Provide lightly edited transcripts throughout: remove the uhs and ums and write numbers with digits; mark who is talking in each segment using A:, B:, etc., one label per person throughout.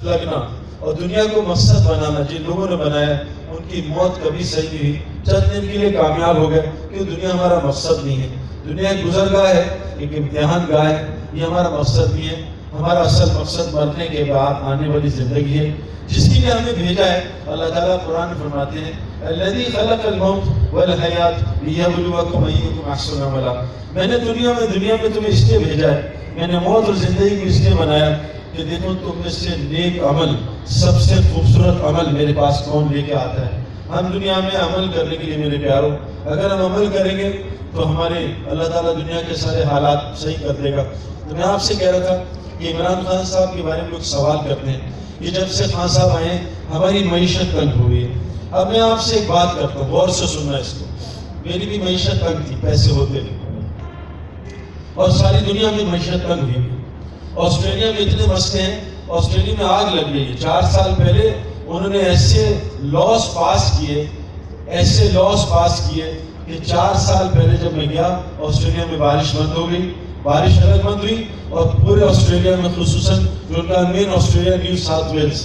A: لگنا اور دنیا کو مقصد بنانا، جن لوگوں نے بنایا ان کی موت کبھی صحیح نہیں ہوئی، چند دن کے لیے کامیاب ہو گئے، کیونکہ دنیا ہمارا مقصد نہیں ہے۔ دنیا ایک گزرگاہ ہے، ایک امتحان گاہ ہے، یہ ہمارا مقصد نہیں ہے۔ ہمارا اصل مقصد مرنے کے بعد آنے والی زندگی ہے، جس کے لیے ہمیں بھیجا ہے۔ اللہ تعالیٰ قرآن میں فرماتے ہیں الذی خلق الموت والحیات لیبلوکم ایکم احسن عملا۔ میں نے دنیا میں تمہیں اس لیے بھیجا ہے، میں نے موت اور زندگی کو اس لیے بنایا کہ دیکھو تم میں سے نیک عمل، سب سے خوبصورت عمل میرے پاس کون لے کے آتا ہے۔ ہم دنیا میں عمل کرنے کے لیے میرے پیاروں، اگر ہم عمل کریں گے تو ہمارے اللہ تعالیٰ دنیا کے سارے حالات صحیح کر دے گا۔ تو میں آپ سے کہہ رہا تھا کہ عمران خان صاحب کے بارے میں لوگ سوال کرتے ہیں کہ جب سے خان صاحب آئے ہیں ہماری معیشت تنگ ہوئی ہے۔ اب میں آپ سے ایک بات کرتا ہوں، غور سے سننا اس کو۔ میری بھی معیشت تنگ تھی، پیسے ہوتے نہیں، اور ساری دنیا میں معیشت تنگ ہوئی۔ آسٹریلیا میں اتنے مسئلے ہیں، آسٹریلیا میں آگ لگ گئی ہے۔ 4 سال پہلے انہوں نے ایسے لاس پاس کیے کہ 4 سال پہلے جب میں گیا آسٹریلیا میں بارش بند ہو گئی، بارش الگ بند ہوئی، اور پورے آسٹریلیا میں خصوصاً جو ان کا main Australia New South Wales,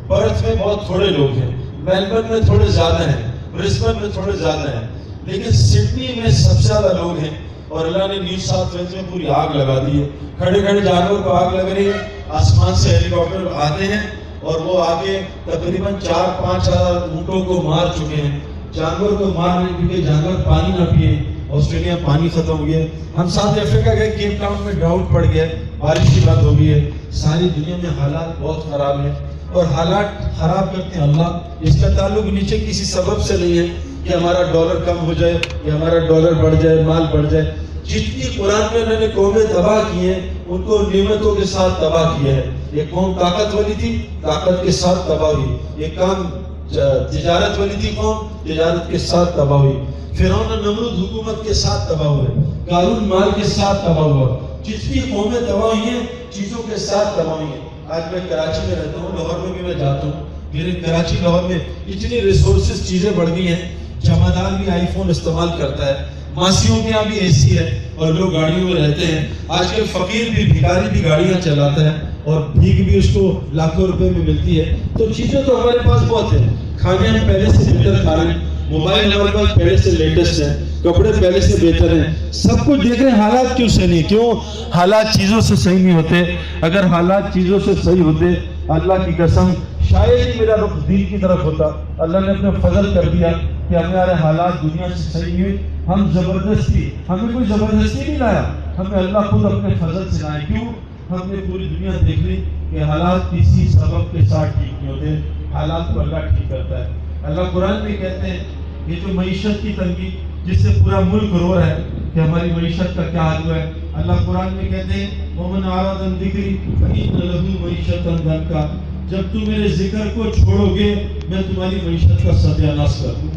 A: Perth میں بہت تھوڑے لوگ ہیں، میلبرن میں تھوڑے زیادہ ہیں، برسبن میں تھوڑے زیادہ ہیں، لیکن سڈنی میں سب سے زیادہ لوگ ہیں۔ اور اللہ نے نیو ساؤتھ ویلز میں پوری آگ لگا دی ہے، کھڑے کھڑے جانور کو آگ لگ رہی ہے، آسمان سے ہیلی کاپٹر آتے ہیں اور وہ آگے تقریباً 4-5 ہزار اونٹوں کو مار چکے ہیں۔ جانور کو مار رہے کیونکہ جانور پانی نہ پیے، آسٹریلیا پانی ختم ہو گیا۔ ہم ساؤتھ افریقہ گئے، کیپ ٹاؤن میں ڈراؤٹ پڑ گیا، بارش کی بات ہو گئی ہے۔ ساری دنیا میں حالات بہت خراب ہیں، اور حالات خراب کرتے ہیں اللہ۔ اس کا تعلق نیچے کسی سبب سے نہیں ہے کہ ہمارا ڈالر کم ہو جائے یا ہمارا ڈالر بڑھ جائے، مال بڑھ جائے۔ جتنی قرآن میں انہوں نے قومیں تباہ کی ہیں ان کو نعمتوں کے ساتھ تباہ کیا ہے۔ ایک قوم طاقت والی تھی، طاقت کے ساتھ تباہ ہوئی۔ ایک قوم تجارت والی تھی، قوم تجارت کے ساتھ تباہ ہوئی۔ فرعون اور نمرود حکومت کے ساتھ تباہ ہوئے، قارون مال کے ساتھ تباہ ہوا۔ جتنی قومیں تباہ ہوئی ہیں چیزوں کے ساتھ تباہ ہوئی ہیں۔ آج میں کراچی میں رہتا ہوں، لاہور میں بھی میں جاتا ہوں، میرے کراچی لاہور میں اتنی ریسورسز چیزیں بڑھ گئی ہیں، جمعدار بھی آئی فون استعمال کرتا ہے، ماسیوں کے یہاں بھی اے سی ہے اور لوگ گاڑیوں میں رہتے ہیں۔ آج کل فقیر بھی، بھکاری بھی گاڑیاں چلاتا ہے، اور بھیک بھی اس کو لاکھوں روپے میں ملتی ہے۔ تو چیزیں تو ہمارے پاس بہت ہیں، کھانے ہم پہلے سے بہتر کھا رہے ہیں، موبائل ہمارے پاس پہلے سے لیٹسٹ ہیں، کپڑے پہلے سے بہتر ہیں، سب کچھ دیکھ رہے ہیں۔ حالات کیوں سے نہیں؟ کیوں حالات چیزوں سے صحیح نہیں ہوتے؟ اگر حالات چیزوں سے صحیح ہوتے، اللہ کی قسم شاید ہی میرا رخ دین کی طرف ہوتا۔ اللہ نے اپنے فضل کر دیا کہ ہمارے حالات دنیا سے صحیح ہوئے۔ ہم زبردستی، ہمیں کوئی زبردستی نہیں لایا، ہمیں اللہ خود اپنے فضل سے لائے۔ کیوں؟ ہم نے پوری دنیا دیکھ لی کہ حالات کسی سبب کے ساتھ ٹھیک نہیں ہوتے، حالات کو اللہ ٹھیک کرتا ہے۔ اللہ قرآن میں کہتے ہیں یہ جو معیشت کی تنگی جس سے پورا ملک رو رہا ہے کہ ہماری معیشت کا کیا حال ہوا ہے، اللہ قرآن میں کہتے ہیں وَمَنْ أَعْرَضَ عَنْ ذِكْرِي فَإِنَّ لَهُ مَعِيشَةً ضَنْكًا، جب تم میرے ذکر کو چھوڑو گے میں تمہاری معیشت کا ستیہ ناش کر دوں۔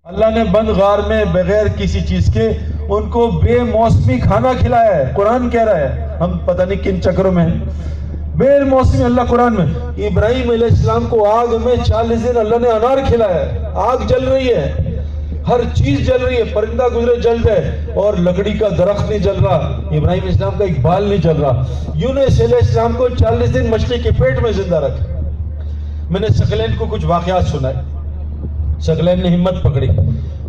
A: اللہ نے بند غار میں بغیر کسی چیز کے ان کو بے موسمی کھانا کھلایا ہے۔ قرآن کہہ رہا ہے، ہم پتہ نہیں کن چکروں میں ہیں۔ بے موسمی اللہ قرآن میں، ابراہیم علیہ السلام کو آگ میں 40 دن اللہ نے انار کھلایا ہے۔ آگ جل رہی ہے، ہر چیز جل رہی ہے، پرندہ گزرے جل جائے، اور لکڑی کا درخت نہیں جل رہا، ابراہیم علیہ السلام کا ایک بال نہیں جل رہا۔ یونس علیہ السلام کو 40 دن مچھلی کے پیٹ میں زندہ رکھا۔ میں نے ثقلین کو کچھ واقعات سنائے۔ ثقلین نے ہمت پکڑی،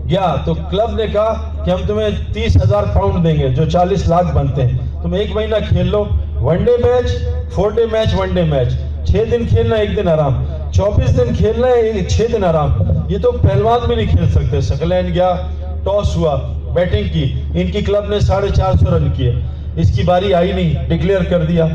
A: گیا تو کلب نے کہا کہ ہم تمہیں 30,000 پاؤنڈ دیں گے جو 40 لاکھ بنتے ہیں، تم 1 مہینہ کھیل لو، 1 day match, 4 day match, 1 day match, 6 دن کھیلنا 1 دن آرام، 24 دن کھیلنا 6 دن آرام۔ یہ تو پہلوان بھی نہیں کھیل سکتے۔ ثقلین گیا، ٹاس ہوا، بیٹنگ کی، ان کی کلب نے 450 رن کیے، اس کی باری آئی نہیں، ڈکلیئر کر دیا۔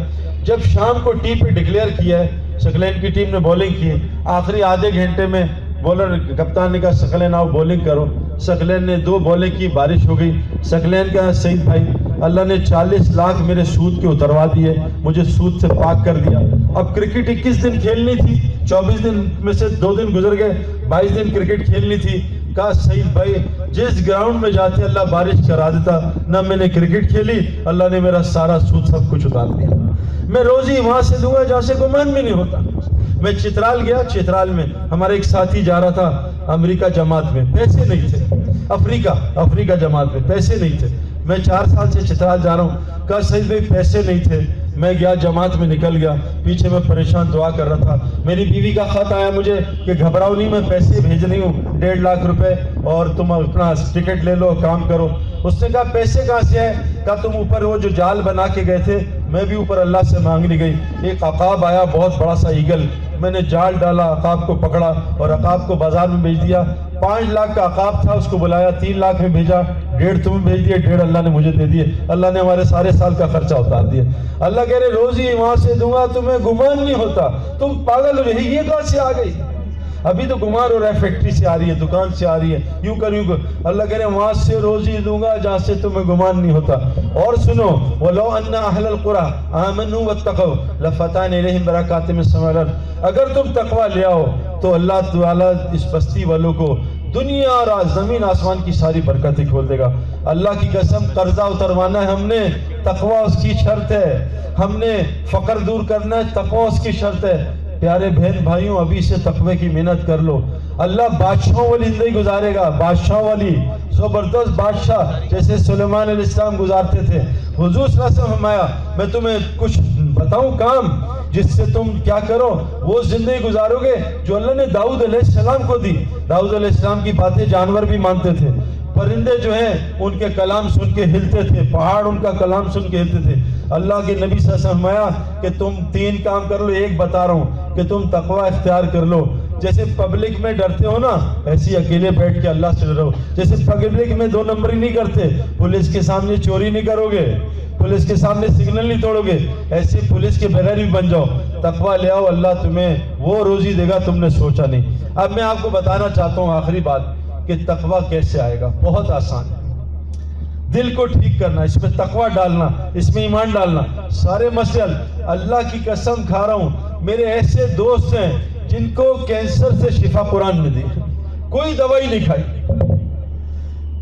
A: جب شام کو ٹی پہ ڈکلیئر کیا ہے، ثقلین کی ٹیم نے بولنگ کی، آخری آدھے گھنٹے میں بولر کپتان نے کہا ثقلین آؤ بولنگ کرو۔ ثقلین نے 2 بولنگ کی، بارش ہو گئی۔ ثقلین کہا سعید بھائی اللہ نے 40 لاکھ میرے سود کے اتروا دیے، مجھے سود سے پاک کر دیا۔ اب کرکٹ 21 دن کھیلنی تھی، 24 دن میں سے 2 دن گزر گئے، 22 دن کرکٹ کھیلنی تھی۔ کہا سعید بھائی جس گراؤنڈ میں جاتے اللہ بارش کرا دیتا، نہ میں نے کرکٹ کھیلی، اللہ نے میرا سارا سود سب کچھ اتار دیا۔ میں روزی وہاں سے دوں گا جہاں سے گمان بھی نہیں ہوتا۔ میں چترال گیا، چترال میں ہمارا ایک ساتھی جا رہا تھا امریکہ جماعت میں، پیسے نہیں تھے، افریقہ جماعت میں پیسے نہیں تھے۔ میں 4 سال سے چترال جا رہا ہوں۔ کہا سعید بھائی پیسے نہیں تھے، میں گیا جماعت میں نکل گیا, پیچھے میں پریشان دعا کر رہا تھا. میری بیوی کا خط آیا مجھے کہ گھبراؤ نہیں, میں پیسے بھیج رہی ہوں 1.5 لاکھ روپے, اور تم اپنا ٹکٹ لے لو, کام کرو. اس نے کہا پیسے کہاں سے ہے؟ کہا تم اوپر وہ جو جال بنا کے گئے تھے, میں بھی اوپر اللہ سے مانگنے گئی. ایک عقاب آیا بہت بڑا سا ایگل, میں نے جال ڈالا, عقاب کو پکڑا اور عقاب کو بازار میں بیچ دیا. 5 لاکھ کا عقاب تھا, اس کو بلایا, 3 لاکھ میں بھیجا, 1.5 تمہیں بھیج دیے, 1.5 اللہ نے مجھے دے دیے. اللہ نے ہمارے سارے سال کا خرچہ اتار دیا. اللہ کہہ رہے روزی وہاں سے دوں گا, تمہیں گمان نہیں ہوتا. تم پاگل ہو رہے, یہ کہاں سے آ گئی؟ ابھی تو گمان ہو رہا ہے فیکٹری سے آ رہی ہے, دکان سے آ رہی ہے, یوں کر یوں کر. اللہ کہہ رہے وہاں سے روزی دوں گا جہاں سے تمہیں گمان نہیں ہوتا. اور سنو, وَلَوْ أَنَّ أَهْلَ الْقُرَىٰ آمَنُوا وَاتَّقَوْا لَفَتَحْنَا عَلَيْهِمْ بَرَكَاتٍ مِّنَ السَّمَاءِ وَالْأَرْضِ. اگر تم تقوی لے آؤ تو اللہ تعالیٰ اس بستی والوں کو دنیا اور زمین آسمان کی ساری برکتیں کھول دے گا. اللہ کی قسم, قرضہ اتروانا ہے ہم نے, تقوی اس کی شرط ہے. ہم نے فقر دور کرنا ہے, تقوی اس کی شرط ہے. پیارے بہن بھائیوں, ابھی سے تقوی کی محنت کر لو. اللہ بادشاہوں والی زندگی گزارے گا, بادشاہوں والی, زبردست بادشاہ جیسے سلیمان علیہ السلام گزارتے تھے. حضور صلی اللہ علیہ وسلم فرمایا میں تمہیں کچھ بتاؤں کام جس سے تم کیا کرو, وہ زندگی گزارو گے جو اللہ نے داؤد علیہ السلام کو دی. داؤد علیہ السلام کی باتیں جانور بھی مانتے تھے, پرندے جو ہیں ان کے کلام سن کے ہلتے تھے, پہاڑ ان کا کلام سن کے ہلتے تھے. اللہ کے نبی صلی اللہ علیہ وسلم فرمایا کہ تم 3 کام کر لو. ایک بتا رہا ہوں کہ تم تقوی اختیار کر لو. جیسے پبلک میں ڈرتے ہو نا, ایسے اکیلے بیٹھ کے اللہ سے ڈرو. جیسے پبلک میں 2 نمبری نہیں کرتے, پولیس کے سامنے چوری نہیں کرو گے, پولیس کے سامنے سگنل نہیں توڑو گے, ایسے پولیس کے بغیر بھی بن جاؤ. تقوی لے آؤ, اللہ تمہیں وہ روزی دے گا تم نے سوچا نہیں. اب میں آپ کو بتانا چاہتا ہوں آخری بات کہ تقوی کیسے آئے گا. بہت آسان ہے. دل کو ٹھیک کرنا, اس میں تقوی ڈالنا, اس میں ایمان ڈالنا, سارے مسائل. اللہ کی قسم کھا رہا ہوں, میرے ایسے دوست ہیں جن کو کینسر سے شفا قرآن نے دی, کوئی دوائی نہیں کھائی,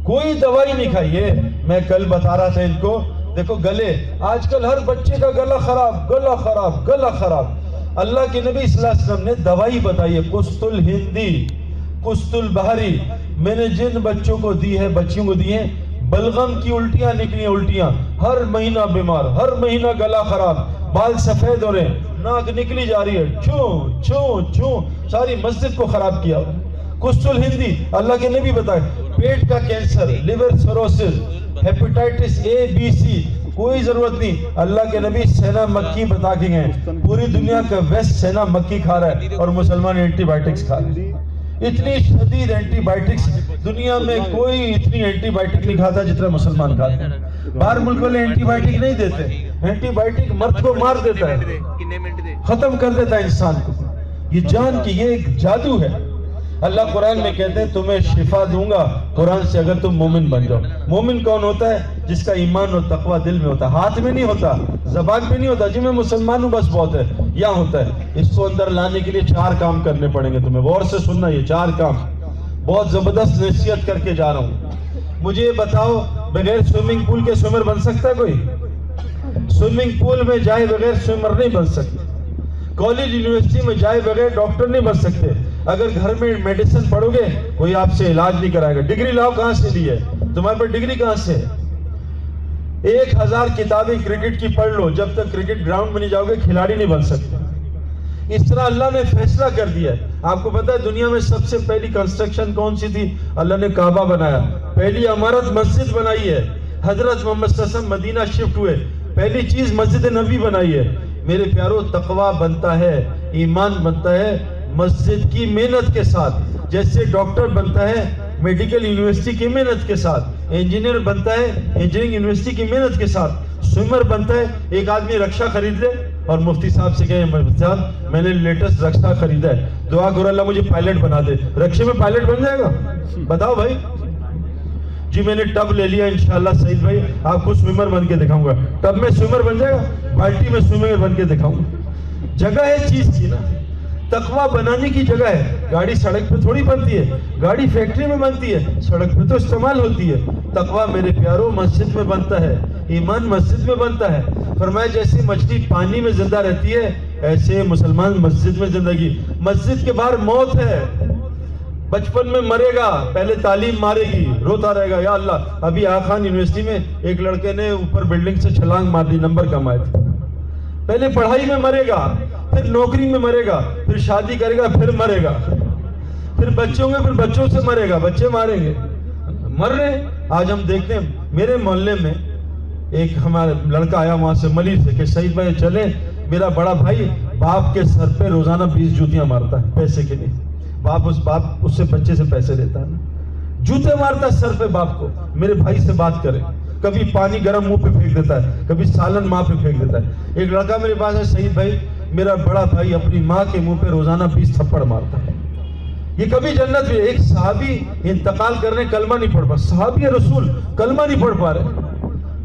A: کوئی دوائی نہیں کھائی. یہ میں کل بتا رہا تھا ان کو, دیکھو گلے, آج کل ہر بچے کا گلا خراب, گلا خراب, گلا خراب. اللہ کے نبی صلی اللہ علیہ وسلم نے دوائی بتائی ہے, قسط الہندی, قسط البحری. میں نے جن بچوں کو دی ہے, بچیوں کو دی ہیں, بلغم کی الٹیاں نکلی, الٹیاں, ہر مہینہ بیمار, ہر مہینہ گلا خراب, بال سفید ہو رہے, ناک نکلی جا رہی ہے, چھو چھو چھو, ساری مسجد کو خراب کیا. قسط الہندی اللہ کے نبی بتائے. پیٹ کا کینسر, لیور سروسس, ہیپیٹائٹس اے بی سی, کوئی ضرورت نہیں. اللہ کے نبی سینا مکی بتا کے گئے, پوری دنیا کا ویسٹ سینا مکی کھا رہا ہے اور مسلمان اینٹی بائیوٹکس کھا رہے ہیں. اتنی شدید اینٹی بائیوٹکس, دنیا میں کوئی اتنی اینٹی بائیوٹک نہیں کھاتا جتنا مسلمان کھاتے ہیں. باہر ملک والے اینٹی بائیوٹک نہیں دیتے, اینٹی بائیوٹک مرد کو مار دیتا ہے, ختم کر دیتا ہے انسان کو. یہ جان کی یہ ایک جادو ہے. اللہ قرآن میں کہتے ہیں تمہیں شفا دوں گا قرآن سے اگر تم مومن بن جاؤ. مومن کون ہوتا ہے؟ جس کا ایمان اور تقوی دل میں ہوتا ہے, ہاتھ میں نہیں ہوتا, زبان پہ نہیں ہوتا. جی میں مسلمان ہوں بس بہت ہے, یہاں ہوتا ہے. اس کو اندر لانے کے لیے 4 کام کرنے پڑیں گے تمہیں, غور سے سننا. یہ 4 کام بہت زبردست نصیحت کر کے جا رہا ہوں. مجھے یہ بتاؤ, بغیر سوئمنگ پول کے سوئمر بن سکتا ہے کوئی؟ سوئمنگ پول میں جائے بغیر سوئمر نہیں بن سکتے. کالج یونیورسٹی میں جائے بغیر ڈاکٹر نہیں بن سکتے. اگر گھر میں میڈیسن پڑھو گے کوئی آپ سے علاج نہیں کرائے گا. ڈگری لاؤ, کہاں سے لی ہے تمہارے پر ڈگری, کہاں سے؟ 1000 کتابیں کرکٹ کی پڑھ لو, جب تک کرکٹ گراؤنڈ میں نہیں جاؤ گے کھلاڑی نہیں بن سکتے. اس طرح اللہ نے فیصلہ کر دیا ہے. آپ کو پتا ہے دنیا میں سب سے پہلی کنسٹرکشن کون سی تھی؟ اللہ نے کعبہ بنایا. پہلی عمارت مسجد بنائی ہے. حضرت محمد صلی اللہ علیہ وسلم مدینہ شفٹ ہوئے, پہلی چیز مسجد نبی بنائی ہے. میرے پیارو, تقوی بنتا ہے, ایمان بنتا ہے مسجد کی محنت کے ساتھ. جیسے ڈاکٹر بنتا ہے میڈیکل یونیورسٹی کی محنت کے ساتھ, انجینئر بنتا ہے انجینئرنگ یونیورسٹی کی محنت کے ساتھ, سوئمر بنتا ہے. ایک آدمی رکشہ خرید لے اور مفتی صاحب سے کہے مفتی صاحب میں نے لیٹسٹ رکشہ خریدا ہے, دعا کرو اللہ مجھے پائلٹ بنا دے. رکشے میں پائلٹ بن جائے گا؟ بتاؤ بھائی. جی میں نے ٹب لے لیا انشاءاللہ سعید بھائی, آپ کو سوئمر بن کے دکھاؤں گا. ٹب میں سوئمر بن جائے گا, بالٹی میں سوئمر بن کے دکھاؤں گا. جگہ ہے چیز کی نا, تقوی بنانے کی جگہ ہے. گاڑی سڑک پہ تھوڑی بنتی ہے, گاڑی فیکٹری میں بنتی ہے, سڑک پہ تو استعمال ہوتی ہے. تقوی میرے پیاروں مسجد میں بنتا ہے, ایمان مسجد میں بنتا ہے. فرمایا جیسے مچھلی پانی میں زندہ رہتی ہے ایسے مسلمان مسجد میں زندگی. مسجد کے باہر موت ہے, بچپن میں مرے گا, پہلے تعلیم مارے گی, روتا رہے گا یا اللہ. ابھی آخان یونیورسٹی میں ایک لڑکے نے اوپر بلڈنگ سے چھلانگ مار دی, نمبر کم آئے تھے. پہلے پڑھائی میں مرے گا، پھر نوکری میں مرے گا، پھر شادی کرے گا، پھر مرے گا، پھر بچوں میں، پھر بچوں سے مرے گا، بچے ماریں گے، مر رہے۔ آج ہم دیکھتے ہیں میرے محلے میں ایک ہمارا لڑکا آیا وہاں سے ملی سے کہ سعید بھائی چلے، میرا بڑا بھائی باپ کے سر پہ روزانہ 20 جوتیاں مارتا ہے پیسے کے لیے، باپ اس سے بچے سے پیسے لیتا ہے، جوتے مارتا ہے سر پہ باپ کو، میرے بھائی سے بات کرے، کبھی پانی گرم منہ پہ پھینک دیتا ہے، کبھی سالن ماں پہ پھینک دیتا ہے۔ ایک لڑکا میرے پاس ہے، سعید بھائی میرا بڑا بھائی اپنی ماں کے منہ پہ روزانہ 20 تھپڑ مارتا ہے، یہ کبھی جنت میں۔ ایک صحابی انتقال کرنے کلمہ نہیں پڑھ پا، صحابی رسول کلمہ نہیں پڑھ پا رہے،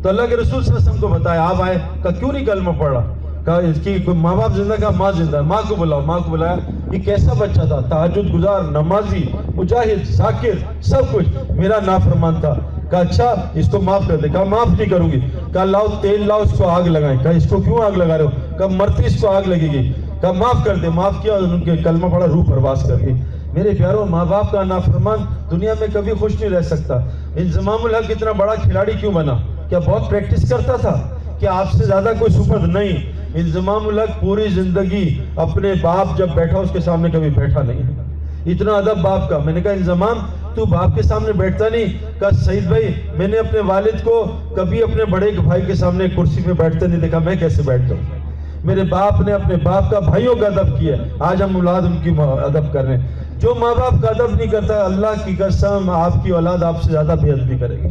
A: تو اللہ کے رسول صلی اللہ علیہ وسلم کو بتایا، آپ آئے، کہا کیوں نہیں کلمہ پڑھ رہا؟ کہا اس کی کوئی ماں باپ زندہ؟ کہا ماں زندہ ہے۔ ماں کو بلاؤ، ماں کو بلایا، یہ کیسا بچہ تھا؟ تہجد گزار، نمازی، مجاہد، ذاکر، سب کچھ، میرا نافرمان تھا۔ کہا اچھا اس کو معاف کر دے۔ کہا معاف نہیں کروں گی۔ کہا لاؤ تیل لاؤ، اس کو آگ لگائیں۔ کہا اس کو کیوں آگ لگا رہے ہو؟ کہا مرتے اس کو آگ لگے گی۔ کہا معاف کر دے۔ معاف کیا، ان کے کلمہ پڑھا، روح پرواز کر گئی۔ میرے پیاروں، ماں باپ کا نافرمان دنیا میں کبھی خوش نہیں رہ سکتا۔ انضمام الحق اتنا بڑا کھلاڑی کیوں بنا؟ کیا بہت پریکٹس کرتا تھا؟ کیا آپ سے زیادہ کوئی سپرد؟ نہیں۔ انضمام الحق پوری زندگی اپنے باپ جب بیٹھا اس کے سامنے کبھی بیٹھا نہیں ہے، اتنا ادب باپ کا۔ میں نے کہا انضمام تو باپ کے سامنے بیٹھتا نہیں؟ کہا سعید بھائی میں نے اپنے والد کو کبھی اپنے بڑے بھائی کے سامنے کرسی پہ بیٹھتے نہیں دیکھا، میں کیسے بیٹھتا ہوں؟ میرے باپ نے اپنے باپ کا بھائیوں کا ادب کیا، آج ہم اولاد ان کی ادب کر رہے ہیں۔ جو ماں باپ کا ادب نہیں کرتا، اللہ کی قسم آپ کی اولاد آپ سے زیادہ بے ادبی کرے گی۔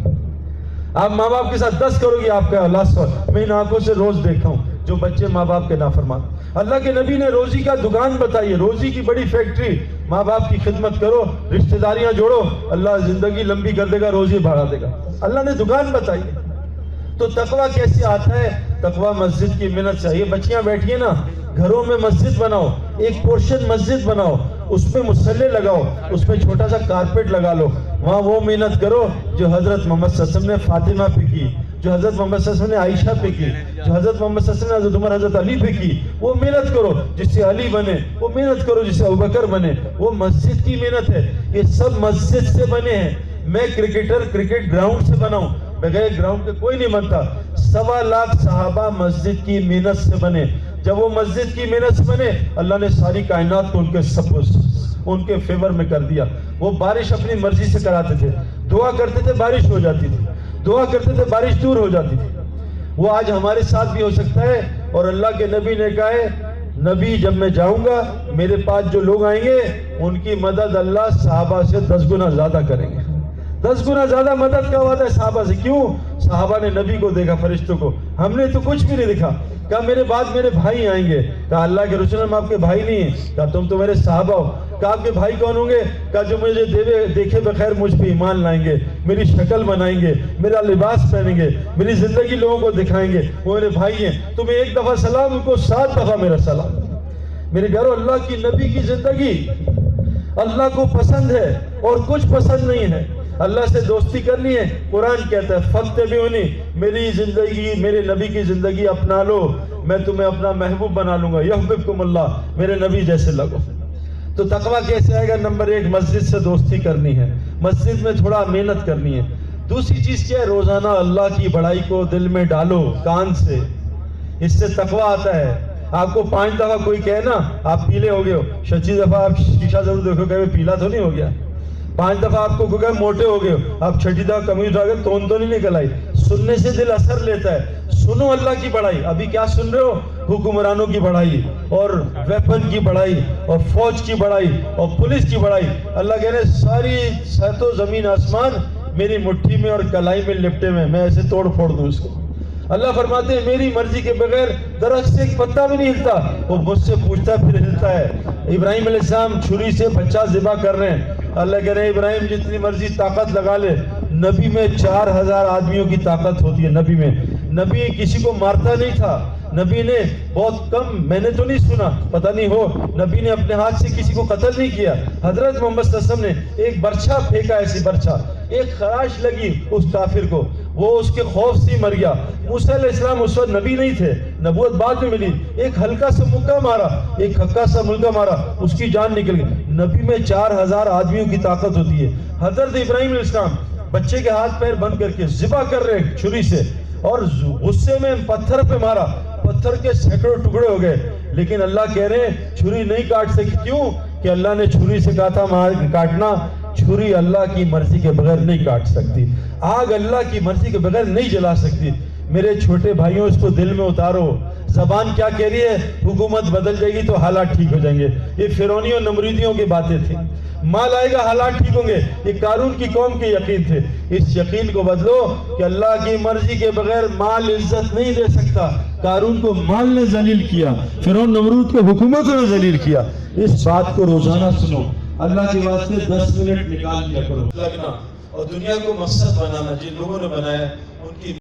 A: آپ ماں باپ کے ساتھ 10 کرو گی، آپ کا اولاد 100۔ میں ان آنکھوں سے روز دیکھتا ہوں جو بچے ماں باپ کے نافرمان۔ اللہ کے نبی نے روزی کا دکان بتائی ہے، روزی کی بڑی فیکٹری، ماں باپ کی خدمت کرو، رشتہ داریاں جوڑو، اللہ زندگی لمبی کر دے گا، روزی بڑھا دے گا، اللہ نے دکان بتائی ہے۔ تو تقویٰ کیسے آتا ہے؟ تقویٰ مسجد کی محنت سے۔ یہ بچیاں بیٹھی ہیں نا، گھروں میں مسجد بناؤ، ایک پورشن مسجد بناؤ، اس پہ مصلی لگاؤ، اس پہ چھوٹا سا کارپیٹ لگا لو، وہاں وہ محنت کرو جو حضرت محمد صلی اللہ علیہ وسلم نے فاطمہ پہ کی، جو حضرت محمد صلی اللہ علیہ وسلم نے عائشہ پہ کی، جو حضرت محمد صلی اللہ علیہ وسلم نے حضرت عمر حضرت علی پہ کی، وہ محنت کرو جس سے علی بنے، وہ محنت کرو جس سے ابوبکر بنے، وہ مسجد کی محنت ہے۔ یہ سب مسجد سے بنے ہیں۔ میں کرکٹر کرکٹ گراؤنڈ سے بناؤں، بغیر گراؤنڈ کے کوئی نہیں بنتا۔ 1.25 لاکھ صحابہ مسجد کی محنت سے بنے۔ جب وہ مسجد کی محنت سے بنے، اللہ نے ساری کائنات کو ان کے فیور میں کر دیا۔ وہ بارش اپنی مرضی سے کراتے تھے، دعا کرتے تھے بارش ہو جاتی تھی، دعا کرتے تھے بارش دور ہو جاتی تھی۔ وہ آج ہمارے ساتھ بھی ہو سکتا ہے، اور اللہ کے نبی نے کہا ہے، نبی جب میں جاؤں گا میرے پاس جو لوگ آئیں گے ان کی مدد اللہ صحابہ سے 10 گنا زیادہ کریں گے۔ 10 گنا زیادہ مدد کا وعدہ ہے صحابہ سے۔ کیوں؟ صحابہ نے نبی کو دیکھا، فرشتوں کو، ہم نے تو کچھ بھی نہیں دیکھا۔ کہا میرے بعد میرے بھائی آئیں گے۔ کہا اللہ کے رسول ہم آپ کے بھائی نہیں ہیں۔ کہا تم تو میرے صحابہ ہو۔ کہا آپ کے بھائی کون ہوں گے؟ کہا جو مجھے دیکھے بغیر مجھ پہ ایمان لائیں گے، میری شکل بنائیں گے، میرا لباس پہنیں گے، میری زندگی لوگوں کو دکھائیں گے، وہ میرے بھائی ہیں۔ تمہیں ایک دفعہ سلام، ان کو 7 دفعہ میرا سلام۔ میرے پیارو، اللہ کی نبی کی زندگی اللہ کو پسند ہے اور کچھ پسند نہیں ہے۔ اللہ سے دوستی کرنی ہے، قرآن کہتا ہے فاتبعونی، میری زندگی، میرے نبی کی زندگی اپنا لو، میں تمہیں اپنا محبوب بنا لوں گا، یحببکم اللہ، میرے نبی جیسے لگو۔ تو تقویٰ کیسے آئے گا؟ نمبر 1 مسجد سے دوستی کرنی ہے، مسجد میں تھوڑا محنت کرنی ہے۔ دوسری چیز کیا ہے؟ روزانہ اللہ کی بڑائی کو دل میں ڈالو کان سے، اس سے تقویٰ آتا ہے۔ آپ کو 5 دفعہ کوئی کہے نا آپ پیلے ہو گئے ہو، 6 دفعہ آپ شیشہ ضرور دیکھو کہ پیلا تو نہیں ہو گیا۔ 5 دفعہ آپ کو کوئی کہے موٹے ہو گئے ہو، آپ 6 دفعہ کمی اٹھا کے تون تو نہیں نکل آئی۔ سننے سے دل اثر لیتا ہے۔ سنو اللہ کی بڑائی۔ ابھی کیا سن رہے ہو؟ حکمرانوں کی بڑائی، اور ویپن کی بڑائی، اور فوج کی بڑائی، اور پولیس کی بڑائی۔ اللہ کہہ رہے ساری ساتوں زمین آسمان میری مٹھی میں اور کلائی میں لپٹے میں، میں ایسے توڑ پھوڑ دوں اس کو۔ اللہ فرماتے ہیں میری مرضی کے بغیر درخت سے ایک پتا بھی نہیں ہلتا، وہ مجھ سے پوچھتا پھر ہلتا ہے۔ ابراہیم علیہ السلام چھری سے بچہ ذبح کر رہے ہیں، اللہ کہہ رہے ہیں ابراہیم جتنی مرضی طاقت لگا لے۔ نبی میں 4000 آدمیوں کی طاقت ہوتی ہے۔ نبی میں، نبی کسی کو مارتا نہیں تھا، نبی نے بہت کم، میں نے تو نہیں سنا، پتہ نہیں ہو، نبی نے اپنے ہاتھ سے کسی کو قتل نہیں کیا۔ حضرت محمد صلی اللہ علیہ وسلم نے ایک برچھا پھینکا، ایسی برچھا، ایک خراش لگی اس کافر کو، وہ اس کے خوف سے مر گیا۔ موسیٰ علیہ السلام اس وقت نبی نہیں تھے، نبوت بعد میں ملی، ایک ہلکا سا مکہ مارا، ایک ہلکا سا ملکہ مارا، اس کی جان نکل گئی۔ نبی میں 4000 آدمیوں کی طاقت ہوتی ہے۔ حضرت ابراہیم علیہ السلام بچے کے ہاتھ پیر بند کر کے ذبح کر رہے چھری سے، اور غصے میں پتھر پہ مارا،
B: پتھر کے سینکڑوں ٹکڑے ہو گئے، لیکن اللہ کہہ رہے ہیں چھری نہیں کاٹ سکی. کیوں؟ کہ اللہ نے چھری سے کہا تھا کاٹنا. چھری اللہ کی مرضی کے بغیر نہیں کاٹ سکتی، آگ اللہ کی مرضی کے بغیر نہیں جلا سکتی. میرے چھوٹے بھائیوں، اس کو دل میں اتارو. زبان کیا کہہ رہی ہے؟ حکومت بدل جائے گی تو حالات ٹھیک ہو جائیں گے. یہ فرعونیوں نمرودیوں کی باتیں تھیں. مال آئے گا حالات ٹھیک ہوں گے. یہ قارون کی قوم کے یقین تھے. اس یقین کو بدلو کہ اللہ کی مرضی کے بغیر مال عزت نہیں دے سکتا. قارون کو مال نے ذلیل کیا، فرعون نمرود کو حکومتوں نے ذلیل کیا. اس بات کو روزانہ سنو. اللہ کے واسطے 10 منٹ نکال لیا کرو.
A: لگنا اور دنیا کو مقصد بنانا جن لوگوں نے بنایا